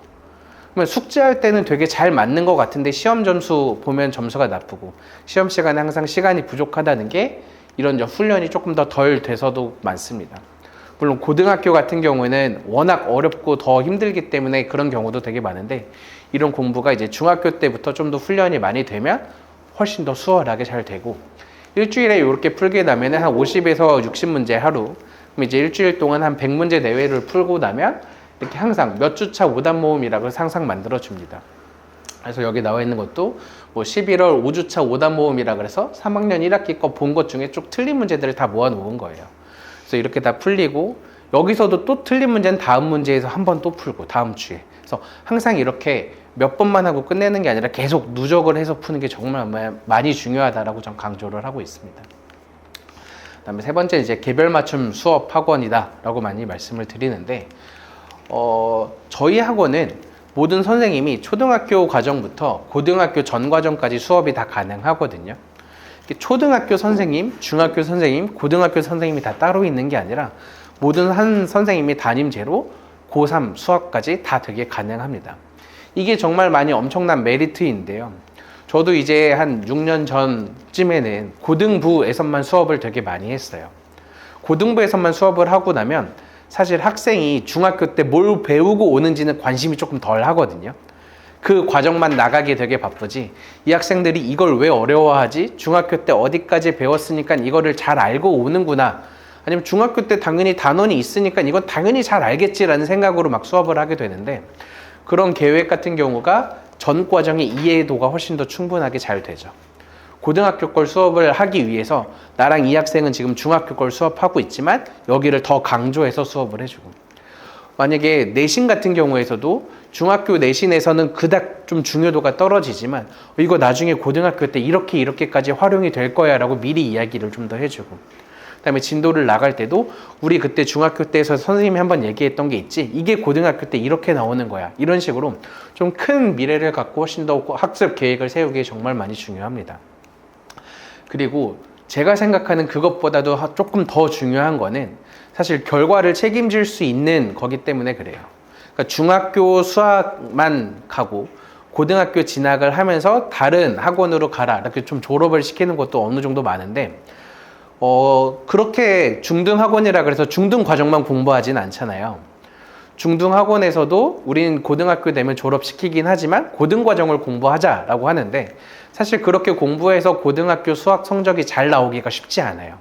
그러면 숙제할 때는 되게 잘 맞는 것 같은데 시험 점수 보면 점수가 나쁘고 시험 시간에 항상 시간이 부족하다는 게 이런 훈련이 조금 더 덜 돼서도 많습니다. 물론 고등학교 같은 경우에는 워낙 어렵고 더 힘들기 때문에 그런 경우도 되게 많은데 이런 공부가 이제 중학교 때부터 좀 더 훈련이 많이 되면 훨씬 더 수월하게 잘 되고 일주일에 이렇게 풀게 나면 한 50에서 60문제 하루 그럼 이제 일주일 동안 한 100문제 내외를 풀고 나면 이렇게 항상 몇 주차 오답 모음이라고 항상 만들어 줍니다. 그래서 여기 나와 있는 것도 뭐 11월 5주차 오답 모음이라 그래서 3학년 1학기 거 본 것 중에 쭉 틀린 문제들을 다 모아 놓은 거예요. 그래서 이렇게 다 풀리고 여기서도 또 틀린 문제는 다음 문제에서 한 번 또 풀고 다음 주에. 그래서 항상 이렇게 몇 번만 하고 끝내는 게 아니라 계속 누적을 해서 푸는 게 정말 많이 중요하다라고 전 강조를 하고 있습니다. 그다음에 세 번째 이제 개별 맞춤 수업 학원이다라고 많이 말씀을 드리는데 저희 학원은 모든 선생님이 초등학교 과정부터 고등학교 전 과정까지 수업이 다 가능하거든요. 초등학교 선생님, 중학교 선생님, 고등학교 선생님이 다 따로 있는 게 아니라 모든 한 선생님이 담임제로 고3 수업까지 다 되게 가능합니다. 이게 정말 많이 엄청난 메리트인데요. 저도 이제 한 6년 전쯤에는 고등부에서만 수업을 되게 많이 했어요. 고등부에서만 수업을 하고 나면 사실 학생이 중학교 때 뭘 배우고 오는지는 관심이 조금 덜 하거든요. 그 과정만 나가기 되게 바쁘지 이 학생들이 이걸 왜 어려워하지? 중학교 때 어디까지 배웠으니까 이거를 잘 알고 오는구나. 아니면 중학교 때 당연히 단원이 있으니까 이건 당연히 잘 알겠지라는 생각으로 막 수업을 하게 되는데 그런 계획 같은 경우가 전 과정의 이해도가 훨씬 더 충분하게 잘 되죠. 고등학교 걸 수업을 하기 위해서 나랑 이 학생은 지금 중학교 걸 수업하고 있지만 여기를 더 강조해서 수업을 해주고 만약에 내신 같은 경우에서도 중학교 내신에서는 그닥 좀 중요도가 떨어지지만 이거 나중에 고등학교 때 이렇게까지 활용이 될 거야 라고 미리 이야기를 좀 더 해주고 그다음에 진도를 나갈 때도 우리 그때 중학교 때에서 선생님이 한번 얘기했던 게 있지 이게 고등학교 때 이렇게 나오는 거야 이런 식으로 좀 큰 미래를 갖고 훨씬 더 학습 계획을 세우기 정말 많이 중요합니다. 그리고 제가 생각하는 그것보다도 조금 더 중요한 거는 사실 결과를 책임질 수 있는 거기 때문에 그래요. 그러니까 중학교 수학만 가고 고등학교 진학을 하면서 다른 학원으로 가라 이렇게 좀 졸업을 시키는 것도 어느 정도 많은데 그렇게 중등 학원이라 그래서 중등 과정만 공부하진 않잖아요. 중등 학원에서도 우린 고등학교 되면 졸업시키긴 하지만 고등 과정을 공부하자라고 하는데 사실 그렇게 공부해서 고등학교 수학 성적이 잘 나오기가 쉽지 않아요.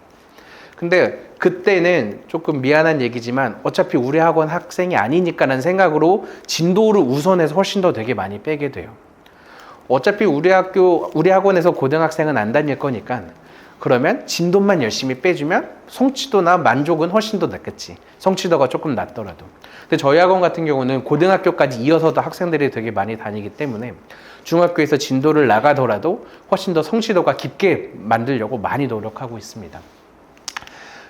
근데 그때는 조금 미안한 얘기지만 어차피 우리 학원 학생이 아니니까라는 생각으로 진도를 우선해서 훨씬 더 되게 많이 빼게 돼요. 어차피 우리 학원에서 고등학생은 안 다닐 거니까 그러면 진도만 열심히 빼주면 성취도나 만족은 훨씬 더 낫겠지. 성취도가 조금 낮더라도. 근데 저희 학원 같은 경우는 고등학교까지 이어서도 학생들이 되게 많이 다니기 때문에 중학교에서 진도를 나가더라도 훨씬 더 성취도가 깊게 만들려고 많이 노력하고 있습니다.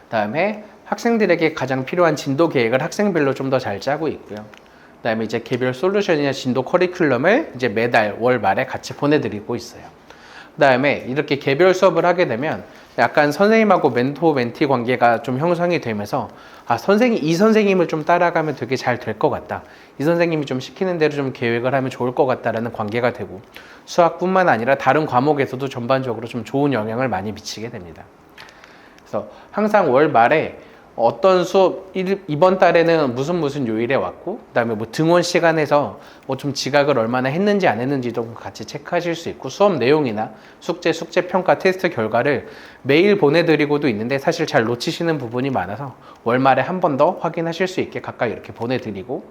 그다음에 학생들에게 가장 필요한 진도 계획을 학생별로 좀 더 잘 짜고 있고요. 그다음에 이제 개별 솔루션이나 진도 커리큘럼을 이제 매달 월 말에 같이 보내드리고 있어요. 그다음에 이렇게 개별 수업을 하게 되면 약간 선생님하고 멘토 멘티 관계가 좀 형성이 되면서 이 선생님을 좀 따라가면 되게 잘 될 것 같다. 이 선생님이 좀 시키는 대로 좀 계획을 하면 좋을 것 같다라는 관계가 되고 수학뿐만 아니라 다른 과목에서도 전반적으로 좀 좋은 영향을 많이 미치게 됩니다. 그래서 항상 월 말에 어떤 수업 이번 달에는 무슨 요일에 왔고 그다음에 뭐 등원 시간에서 뭐 좀 지각을 얼마나 했는지 안 했는지도 같이 체크하실 수 있고 수업 내용이나 숙제 평가 테스트 결과를 매일 보내드리고도 있는데 사실 잘 놓치시는 부분이 많아서 월말에 한 번 더 확인하실 수 있게 각각 이렇게 보내드리고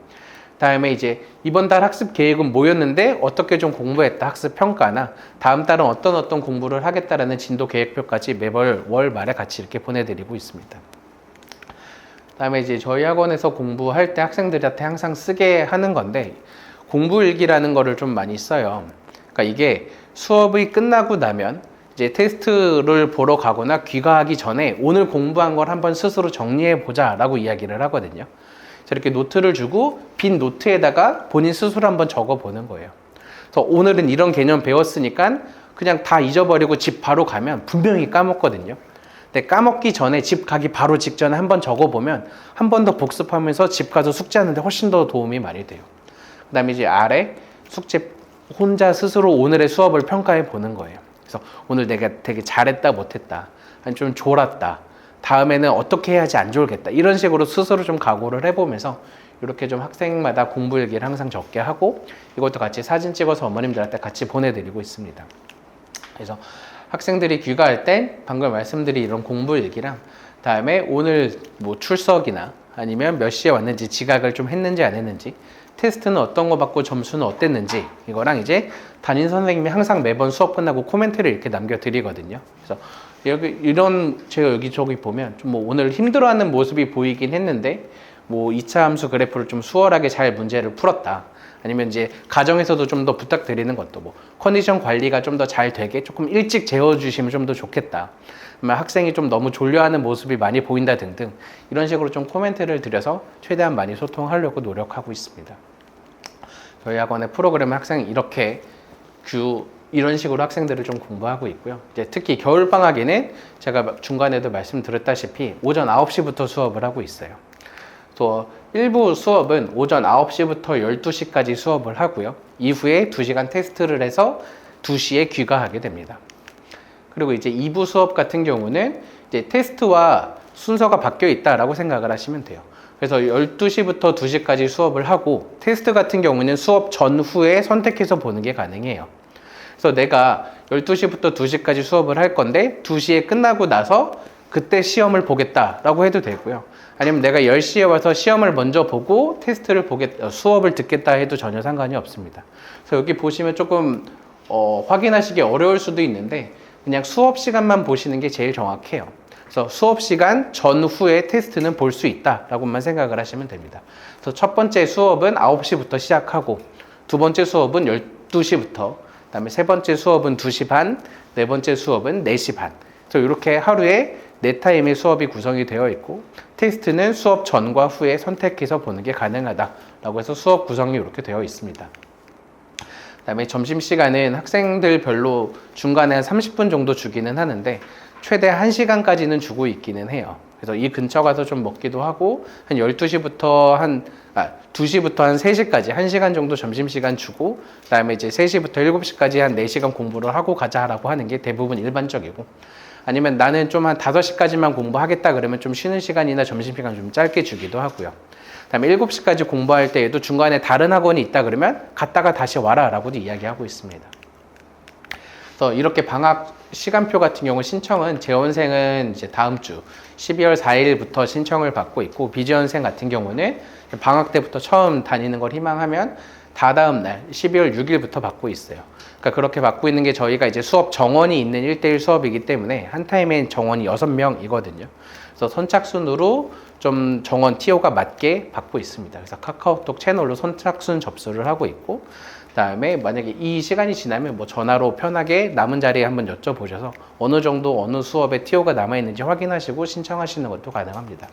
다음에 이제 이번 달 학습 계획은 뭐였는데 어떻게 좀 공부했다 학습 평가나 다음 달은 어떤 공부를 하겠다라는 진도 계획표까지 매월 월 말에 같이 이렇게 보내드리고 있습니다. 그다음에 이제 저희 학원에서 공부할 때 학생들한테 항상 쓰게 하는 건데 공부일기라는 거를 좀 많이 써요. 그러니까 이게 수업이 끝나고 나면 이제 테스트를 보러 가거나 귀가하기 전에 오늘 공부한 걸 한번 스스로 정리해 보자라고 이야기를 하거든요. 이렇게 노트를 주고 빈 노트에다가 본인 스스로 한번 적어 보는 거예요. 그래서 오늘은 이런 개념 배웠으니까 그냥 다 잊어버리고 집 바로 가면 분명히 까먹거든요. 근데 까먹기 전에 집 가기 바로 직전에 한번 적어보면 한 번 더 복습하면서 집 가서 숙제하는데 훨씬 더 도움이 많이 돼요. 그 다음에 이제 아래 숙제 혼자 스스로 오늘의 수업을 평가해 보는 거예요. 그래서 오늘 내가 되게 잘했다 못했다, 아니 좀 졸았다, 다음에는 어떻게 해야지 안 졸겠다, 이런 식으로 스스로 좀 각오를 해보면서 이렇게 좀 학생마다 공부 일기를 항상 적게 하고, 이것도 같이 사진 찍어서 어머님들한테 같이 보내드리고 있습니다. 그래서 학생들이 귀가할 땐 방금 말씀드린 이런 공부 일기랑, 다음에 오늘 뭐 출석이나 아니면 몇 시에 왔는지, 지각을 좀 했는지 안 했는지, 테스트는 어떤 거 받고 점수는 어땠는지, 이거랑 이제 담임 선생님이 항상 매번 수업 끝나고 코멘트를 이렇게 남겨드리거든요. 그래서 여기 이런, 제가 여기저기 보면 좀 뭐 오늘 힘들어하는 모습이 보이긴 했는데 뭐 2차 함수 그래프를 좀 수월하게 잘 문제를 풀었다, 아니면 이제 가정에서도 좀 더 부탁드리는 것도 뭐 컨디션 관리가 좀 더 잘 되게 조금 일찍 재워주시면 좀 더 좋겠다, 학생이 좀 너무 졸려하는 모습이 많이 보인다 등등, 이런 식으로 좀 코멘트를 드려서 최대한 많이 소통하려고 노력하고 있습니다. 저희 학원의 프로그램은 학생이 이렇게 이런 식으로 학생들을 좀 공부하고 있고요. 이제 특히 겨울방학에는 제가 중간에도 말씀드렸다시피 오전 9시부터 수업을 하고 있어요. 또 일부 수업은 오전 9시부터 12시까지 수업을 하고요. 이후에 2시간 테스트를 해서 2시에 귀가하게 됩니다. 그리고 이제 2부 수업 같은 경우는 이제 테스트와 순서가 바뀌어 있다라고 생각을 하시면 돼요. 그래서 12시부터 2시까지 수업을 하고, 테스트 같은 경우는 수업 전후에 선택해서 보는 게 가능해요. 그래서 내가 12시부터 2시까지 수업을 할 건데 2시에 끝나고 나서 그때 시험을 보겠다라고 해도 되고요. 아니면 내가 10시에 와서 시험을 먼저 보고 테스트를 수업을 듣겠다 해도 전혀 상관이 없습니다. 그래서 여기 보시면 조금 확인하시기 어려울 수도 있는데 그냥 수업 시간만 보시는 게 제일 정확해요. 그래서 수업 시간 전후에 테스트는 볼 수 있다라고만 생각을 하시면 됩니다. 그래서 첫 번째 수업은 9시부터 시작하고, 두 번째 수업은 12시부터, 그다음에 세 번째 수업은 2시 반, 네 번째 수업은 4시 반. 그래서 이렇게 하루에 4타임의 수업이 구성이 되어 있고, 테스트는 수업 전과 후에 선택해서 보는 게 가능하다라고 해서 수업 구성이 이렇게 되어 있습니다. 그다음에 점심시간은 학생들별로 중간에 한 30분 정도 주기는 하는데 최대 1시간까지는 주고 있기는 해요. 그래서 이 근처 가서 좀 먹기도 하고, 한 12시부터 2시부터 한 3시까지 1시간 정도 점심시간 주고, 그다음에 이제 3시부터 7시까지 한 4시간 공부를 하고 가자라고 하는 게 대부분 일반적이고, 아니면 나는 좀 한 5시까지만 공부하겠다 그러면 좀 쉬는 시간이나 점심시간 좀 짧게 주기도 하고요. 그다음에 7시까지 공부할 때에도 중간에 다른 학원이 있다 그러면 갔다가 다시 와라 라고도 이야기하고 있습니다. 그래서 이렇게 방학 시간표 같은 경우 신청은 재원생은 이제 다음 주 12월 4일부터 신청을 받고 있고, 비재원생 같은 경우는 방학 때부터 처음 다니는 걸 희망하면 다다음 날 12월 6일부터 받고 있어요. 그러니까 그렇게 받고 있는 게, 저희가 이제 수업 정원이 있는 1대1 수업이기 때문에 한 타임엔 정원이 6명이거든요. 그래서 선착순으로 좀 정원 TO가 맞게 받고 있습니다. 그래서 카카오톡 채널로 선착순 접수를 하고 있고, 그다음에 만약에 이 시간이 지나면 뭐 전화로 편하게 남은 자리에 한번 여쭤보셔서 어느 정도 어느 수업에 TO가 남아있는지 확인하시고 신청하시는 것도 가능합니다.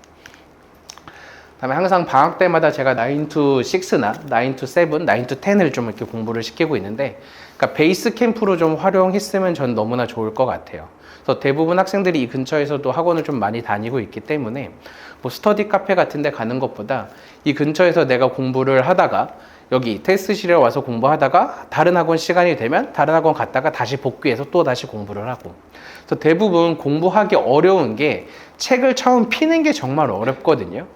그다음에 항상 방학 때마다 제가 9 to 6나 9 to 7, 9 to 10을 좀 이렇게 공부를 시키고 있는데, 그러니까 베이스 캠프로 좀 활용했으면 전 너무나 좋을 것 같아요. 그래서 대부분 학생들이 이 근처에서도 학원을 좀 많이 다니고 있기 때문에 뭐 스터디 카페 같은 데 가는 것보다 이 근처에서 내가 공부를 하다가 여기 테스트실에 와서 공부하다가 다른 학원 시간이 되면 다른 학원 갔다가 다시 복귀해서 또 다시 공부를 하고, 그래서 대부분 공부하기 어려운 게 책을 처음 피는 게 정말 어렵거든요.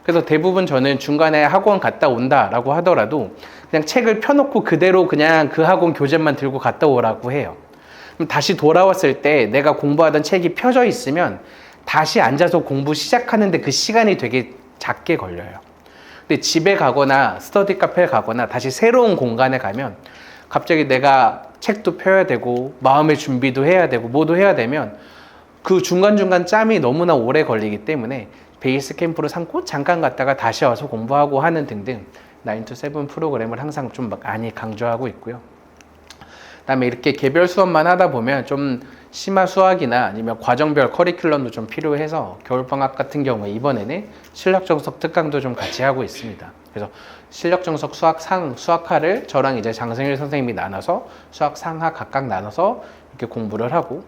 그래서 대부분 저는 중간에 학원 갔다 온다라고 하더라도 그냥 책을 펴놓고 그대로 그냥 그 학원 교재만 들고 갔다 오라고 해요. 그럼 다시 돌아왔을 때 내가 공부하던 책이 펴져 있으면 다시 앉아서 공부 시작하는데 그 시간이 되게 작게 걸려요. 근데 집에 가거나 스터디 카페에 가거나 다시 새로운 공간에 가면 갑자기 내가 책도 펴야 되고 마음의 준비도 해야 되고 뭐도 해야 되면 그 중간중간 짬이 너무나 오래 걸리기 때문에 베이스 캠프로 삼고 잠깐 갔다가 다시 와서 공부하고 하는 등등 9 to 7 프로그램을 항상 좀 많이 강조하고 있고요. 그다음에 이렇게 개별 수업만 하다 보면 좀 심화 수학이나 아니면 과정별 커리큘럼도 좀 필요해서 겨울방학 같은 경우에 이번에는 실력정석 특강도 좀 같이 하고 있습니다. 그래서 실력정석 수학상, 수학하를 저랑 이제 장승일 선생님이 나눠서 수학 상하 각각 나눠서 이렇게 공부를 하고,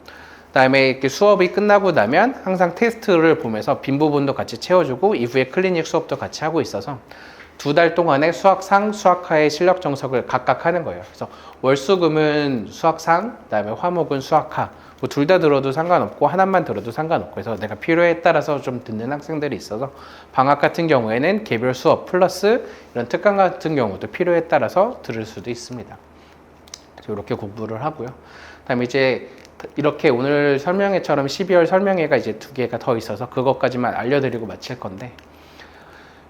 그다음에 이렇게 수업이 끝나고 나면 항상 테스트를 보면서 빈 부분도 같이 채워주고 이후에 클리닉 수업도 같이 하고 있어서 두 달 동안에 수학상, 수학하의 실력 정석을 각각 하는 거예요. 그래서 월수금은 수학상, 그다음에 화목은 수학하. 뭐 둘 다 들어도 상관없고 하나만 들어도 상관없고 해서 내가 필요에 따라서 좀 듣는 학생들이 있어서 방학 같은 경우에는 개별 수업 플러스 이런 특강 같은 경우도 필요에 따라서 들을 수도 있습니다. 이렇게 공부를 하고요. 그다음에 이제 이렇게 오늘 설명회처럼 12월 설명회가 이제 2개가 더 있어서 그것까지만 알려드리고 마칠 건데,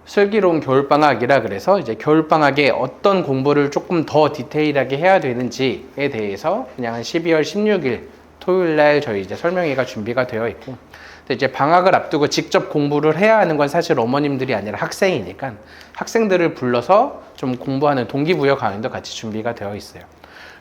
슬기로운 겨울방학이라 그래서 이제 겨울방학에 어떤 공부를 조금 더 디테일하게 해야 되는지에 대해서 그냥 한 12월 16일 토요일 날 저희 이제 설명회가 준비가 되어 있고, 근데 이제 방학을 앞두고 직접 공부를 해야 하는 건 사실 어머님들이 아니라 학생이니까 학생들을 불러서 좀 공부하는 동기부여 강연도 같이 준비가 되어 있어요.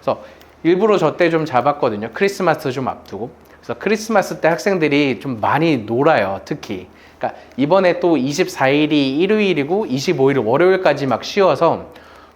그래서 일부러 저 때 좀 잡았거든요. 크리스마스 좀 앞두고. 그래서 크리스마스 때 학생들이 좀 많이 놀아요. 특히. 그러니까 이번에 또 24일이 일요일이고 25일 월요일까지 막 쉬어서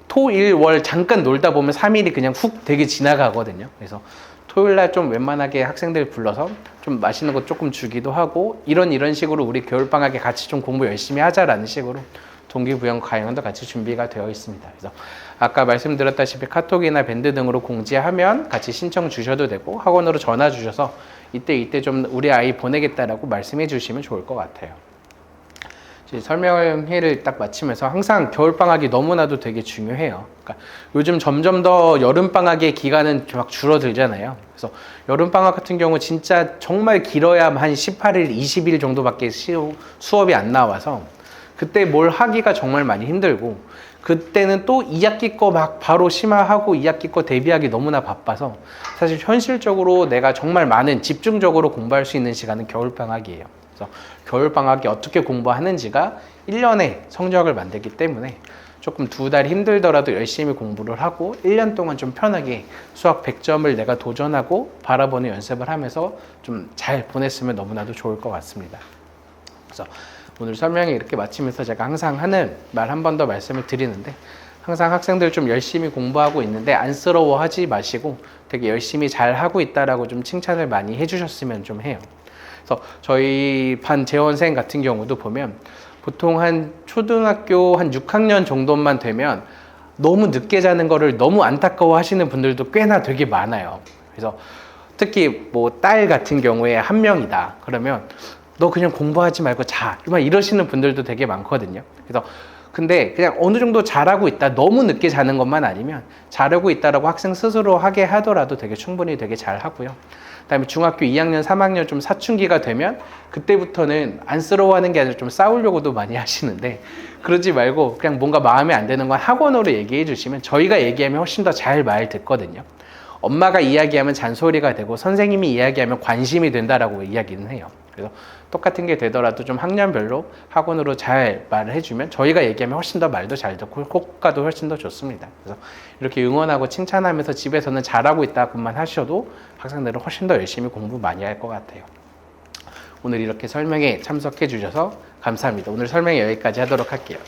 토, 일, 월 잠깐 놀다 보면 3일이 그냥 훅 되게 지나가거든요. 그래서 토요일 날 좀 웬만하게 학생들 불러서 좀 맛있는 거 조금 주기도 하고 이런 식으로 우리 겨울방학에 같이 좀 공부 열심히 하자라는 식으로 동기부여 강연도 같이 준비가 되어 있습니다. 그래서 아까 말씀드렸다시피 카톡이나 밴드 등으로 공지하면 같이 신청 주셔도 되고 학원으로 전화 주셔서 이때 좀 우리 아이 보내겠다라고 말씀해 주시면 좋을 것 같아요. 설명회를 딱 마치면서 항상 겨울방학이 너무나도 되게 중요해요. 그러니까 요즘 점점 더 여름방학의 기간은 막 줄어들잖아요. 그래서 여름방학 같은 경우 진짜 정말 길어야 한 18일, 20일 정도밖에 수업이 안 나와서 그때 뭘 하기가 정말 많이 힘들고, 그때는 또 2학기 거 막 바로 심화하고 2학기 거 대비하기 너무나 바빠서 사실 현실적으로 내가 정말 많은 집중적으로 공부할 수 있는 시간은 겨울방학이에요. 그래서 겨울방학에 어떻게 공부하는지가 1년의 성적을 만들기 때문에 조금 2달 힘들더라도 열심히 공부를 하고 1년 동안 좀 편하게 수학 100점을 내가 도전하고 바라보는 연습을 하면서 좀 잘 보냈으면 너무나도 좋을 것 같습니다. 그래서 오늘 설명회 이렇게 마치면서 제가 항상 하는 말 한 번 더 말씀을 드리는데, 항상 학생들 좀 열심히 공부하고 있는데 안쓰러워하지 마시고 되게 열심히 잘 하고 있다라고 좀 칭찬을 많이 해주셨으면 좀 해요. 그래서 저희 반 재원생 같은 경우도 보면 보통 한 초등학교 한 6학년 정도만 되면 너무 늦게 자는 거를 너무 안타까워 하시는 분들도 꽤나 되게 많아요. 그래서 특히 뭐 딸 같은 경우에 한 명이다 그러면 너 그냥 공부하지 말고 자, 막 이러시는 분들도 되게 많거든요. 그래서 근데 그냥 어느 정도 잘하고 있다, 너무 늦게 자는 것만 아니면 잘하고 있다라고 학생 스스로 하게 하더라도 되게 충분히 되게 잘 하고요. 그다음에 중학교 2학년, 3학년 좀 사춘기가 되면 그때부터는 안쓰러워하는 게 아니라 좀 싸우려고도 많이 하시는데, 그러지 말고 그냥 뭔가 마음에 안 드는 건 학원으로 얘기해 주시면 저희가 얘기하면 훨씬 더 잘 말 듣거든요. 엄마가 이야기하면 잔소리가 되고 선생님이 이야기하면 관심이 된다라고 이야기는 해요. 그래서 똑같은 게 되더라도 좀 학년별로 학원으로 잘 말을 해주면 저희가 얘기하면 훨씬 더 말도 잘 듣고 효과도 훨씬 더 좋습니다. 그래서 이렇게 응원하고 칭찬하면서 집에서는 잘하고 있다고만 하셔도 학생들은 훨씬 더 열심히 공부 많이 할 것 같아요. 오늘 이렇게 설명에 참석해 주셔서 감사합니다. 오늘 설명회 여기까지 하도록 할게요.